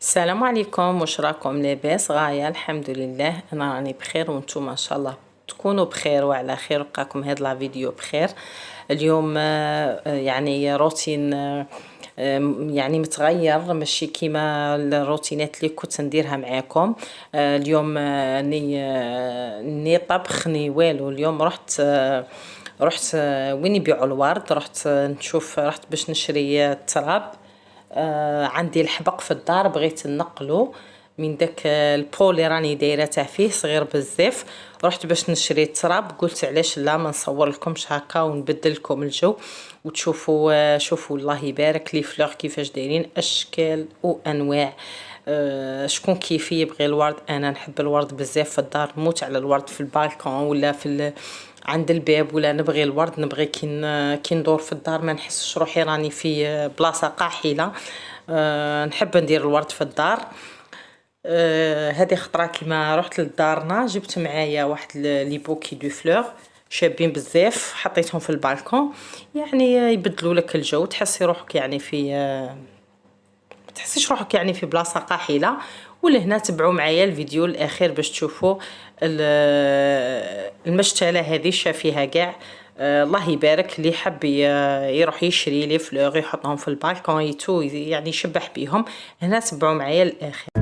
السلام عليكم، واش راكم لاباس؟ غايه الحمد لله، انا راني بخير وانتم ما شاء الله تكونوا بخير وعلى خير، وبقاكم هاد لا فيديو بخير. اليوم يعني روتين يعني متغير، ماشي كيما الروتينات اللي كنت نديرها معاكم. اليوم ني طبخ ني والو. اليوم رحت وين يبيعوا الورد، رحت باش نشري التراب. عندي الحبق في الدار، بغيت نقلو من داك البو اللي راني دايرته فيه صغير بزاف. رحت باش نشري التراب، قلت علاش لا ما نصور لكمش هكا ونبدل لكم الجو وتشوفوا. شوفوا الله يبارك لي فلوغ كيفاش دايرين، اشكال وانواع. شكون كيفي يبغي الورد؟ انا نحب الورد بزاف في الدار، نموت على الورد في البالكون ولا عند الباب، ولا نبغي الورد، نبغي كي ندور في الدار ما نحسش روحي راني في بلاصه قاحله. نحب ندير الورد في الدار. هذه خطره كيما رحت لدارنا جبت معايا واحد لي بوكي دو فلور شابين بزاف، حطيتهم في البالكون، يعني يبدلوا لك الجو، تحسي روحك يعني تحسيش روحك يعني في بلاصه قاحله. ولهنا تبعوا معايا الفيديو الاخير باش تشوفوا المشتله هذه شافيها كاع. الله يبارك، اللي حب يروح يشري لي فلوغ يحطهم في البالكون يعني يشبح بيهم. هنا تبعوا معايا الاخير.